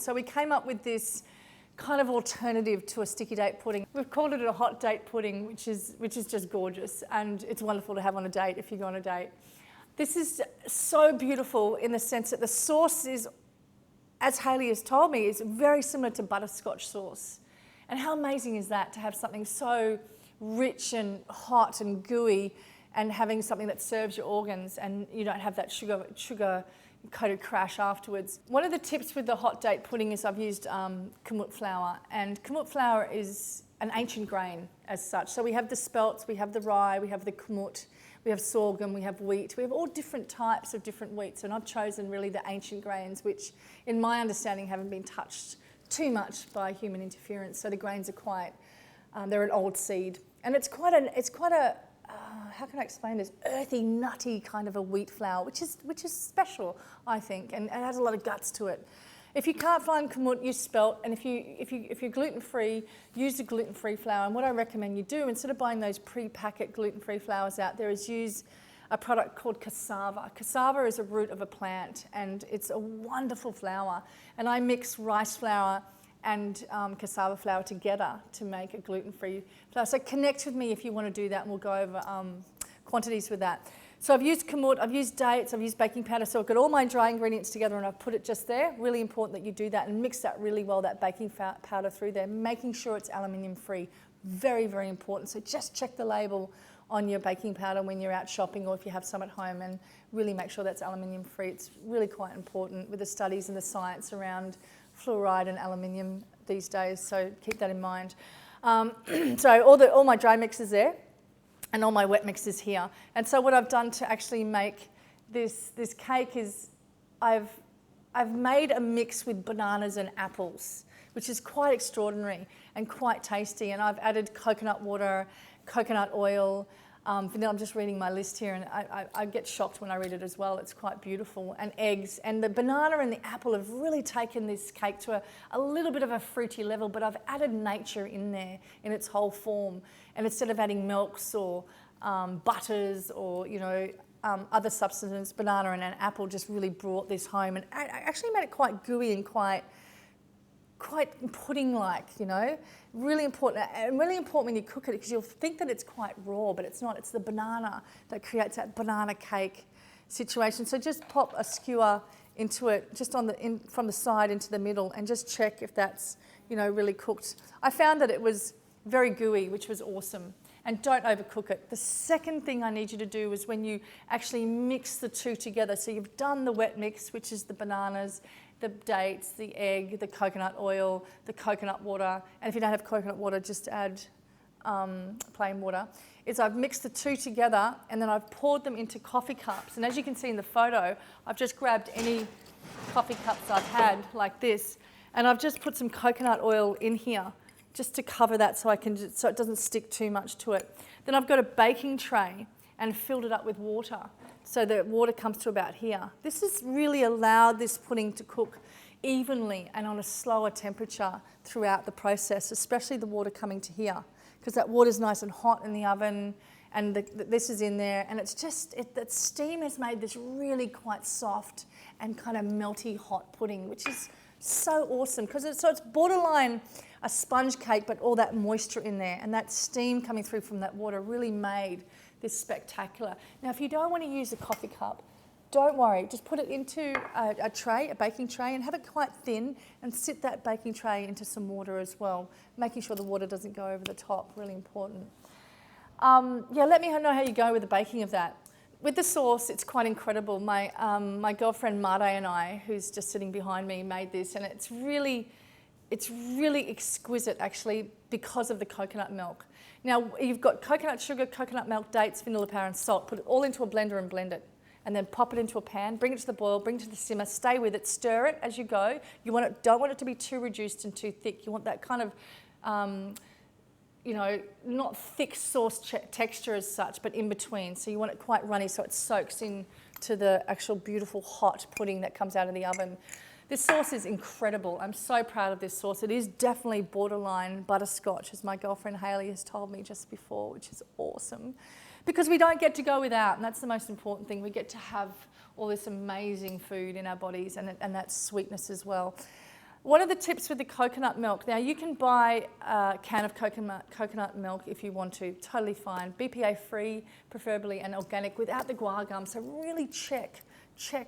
So we came up with this kind of alternative to a sticky date pudding. We've called it a hot date pudding, which is just gorgeous, and it's wonderful to have on a date if you go on a date. This is so beautiful in the sense that the sauce is, as Hayley has told me, is very similar to butterscotch sauce. And how amazing is that, to have something so rich and hot and gooey and having something that serves your organs and you don't have that sugar coated crash afterwards. One of the tips with the hot date pudding is I've used kamut flour, and kamut flour is an ancient grain as such. So we have the spelts, we have the rye, we have the kamut, we have sorghum, we have wheat, we have all different types of different wheats, and I've chosen really the ancient grains, which in my understanding haven't been touched too much by human interference. So the grains are quite, they're an old seed, and it's quite a how can I explain this? Earthy, nutty kind of a wheat flour, which is special, I think, and it has a lot of guts to it. If you can't find kamut, use spelt, and if you're gluten-free, use the gluten-free flour. And what I recommend you do, instead of buying those pre-packet gluten-free flours out there, is use a product called cassava. Cassava is a root of a plant, and it's a wonderful flour. And I mix rice flour and cassava flour together to make a gluten-free flour. So connect with me if you want to do that, and we'll go over quantities with that. So I've used kamut, I've used dates, I've used baking powder, so I've got all my dry ingredients together and I've put it just there. Really important that you do that and mix that really well, that baking powder through there, making sure it's aluminium free. Very, very important. So just check the label on your baking powder when you're out shopping or if you have some at home, and really make sure that's aluminium free. It's really quite important with the studies and the science around fluoride and aluminium these days, so keep that in mind. So all my dry mix is there, and all my wet mix is here. And so what I've done to actually make this cake is I've made a mix with bananas and apples, which is quite extraordinary and quite tasty. And I've added coconut water, coconut oil, vanilla. I'm just reading my list here, and I get shocked when I read it as well. It's quite beautiful. And eggs. And the banana and the apple have really taken this cake to a little bit of a fruity level, but I've added nature in there in its whole form. And instead of adding milks or butters or, other substances, banana and an apple just really brought this home. And I actually made it quite gooey and quite pudding-like, really important. And really important when you cook it, because you'll think that it's quite raw, but it's not. It's the banana that creates that banana cake situation. So just pop a skewer into it, just from the side into the middle, and just check if that's, really cooked. I found that it was very gooey, which was awesome. And don't overcook it. The second thing I need you to do is when you actually mix the two together. So you've done the wet mix, which is the bananas, the dates, the egg, the coconut oil, the coconut water, and if you don't have coconut water, just add plain water. I've mixed the two together, and then I've poured them into coffee cups. And as you can see in the photo, I've just grabbed any coffee cups I've had like this, and I've just put some coconut oil in here just to cover that so it doesn't stick too much to it. Then I've got a baking tray and filled it up with water, so the water comes to about here. This has really allowed this pudding to cook evenly and on a slower temperature throughout the process, especially the water coming to here, because that water's nice and hot in the oven, and this is in there, and it's just, that steam has made this really quite soft and kind of melty hot pudding, which is so awesome, because it's borderline a sponge cake, but all that moisture in there, and that steam coming through from that water really made this spectacular. Now, if you don't want to use a coffee cup, don't worry, just put it into a tray, a baking tray, and have it quite thin, and sit that baking tray into some water as well, making sure the water doesn't go over the top, really important. Let me know how you go with the baking of that. With the sauce, it's quite incredible. My girlfriend Marte and I, who's just sitting behind me, made this, and it's really exquisite actually because of the coconut milk. Now, you've got coconut sugar, coconut milk, dates, vanilla powder and salt. Put it all into a blender and blend it. And then pop it into a pan, bring it to the boil, bring it to the simmer, stay with it, stir it as you go. Don't want it to be too reduced and too thick. You want that kind of, not thick sauce texture as such, but in between. So you want it quite runny so it soaks into the actual beautiful hot pudding that comes out of the oven. This sauce is incredible. I'm so proud of this sauce. It is definitely borderline butterscotch, as my girlfriend Hayley has told me just before, which is awesome. Because we don't get to go without, and that's the most important thing. We get to have all this amazing food in our bodies and that sweetness as well. One of the tips with the coconut milk, now you can buy a can of coconut milk if you want to, totally fine. BPA free, preferably, and organic without the guar gum. So really check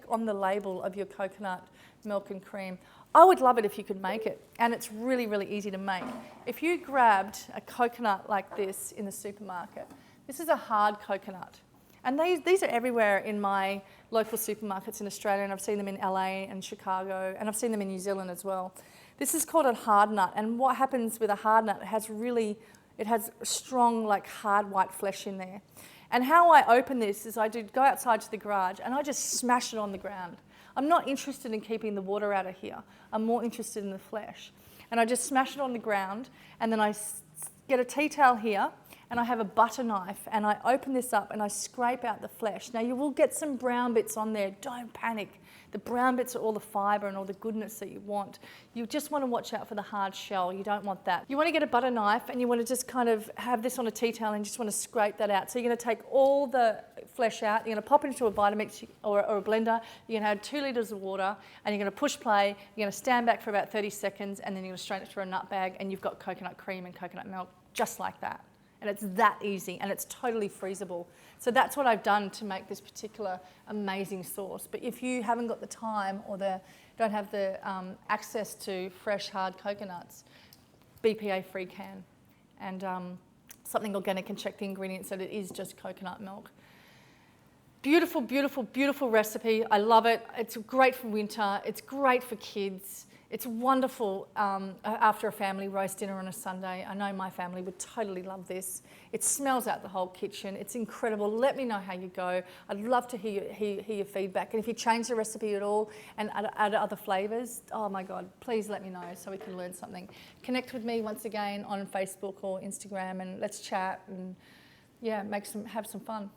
on the label of your coconut milk and cream. I would love it if you could make it, and it's really, really easy to make. If you grabbed a coconut like this in the supermarket, this is a hard coconut. And these are everywhere in my local supermarkets in Australia, and I've seen them in LA and Chicago, and I've seen them in New Zealand as well. This is called a hard nut, and what happens with a hard nut, it has strong, like hard white flesh in there. And how I open this is I go outside to the garage and I just smash it on the ground. I'm not interested in keeping the water out of here. I'm more interested in the flesh. And I just smash it on the ground, and then I get a tea towel here, and I have a butter knife, and I open this up and I scrape out the flesh. Now you will get some brown bits on there, don't panic. The brown bits are all the fibre and all the goodness that you want. You just want to watch out for the hard shell, you don't want that. You want to get a butter knife and you want to just kind of have this on a tea towel and just want to scrape that out. So you're going to take all the flesh out, you're going to pop it into a Vitamix or a blender, you're going to add 2 litres of water, and you're going to push play, you're going to stand back for about 30 seconds, and then you're going to strain it through a nut bag, and you've got coconut cream and coconut milk, just like that. And it's that easy, and it's totally freezable. So that's what I've done to make this particular amazing sauce. But if you haven't got the time or don't have the access to fresh, hard coconuts, BPA-free can. And Something Organic can check the ingredients that it is just coconut milk. Beautiful, beautiful, beautiful recipe. I love it. It's great for winter. It's great for kids. It's wonderful after a family roast dinner on a Sunday. I know my family would totally love this. It smells out the whole kitchen. It's incredible. Let me know how you go. I'd love to hear your feedback. And if you change the recipe at all and add other flavours, oh my God, please let me know so we can learn something. Connect with me once again on Facebook or Instagram, and let's chat and yeah, have some fun.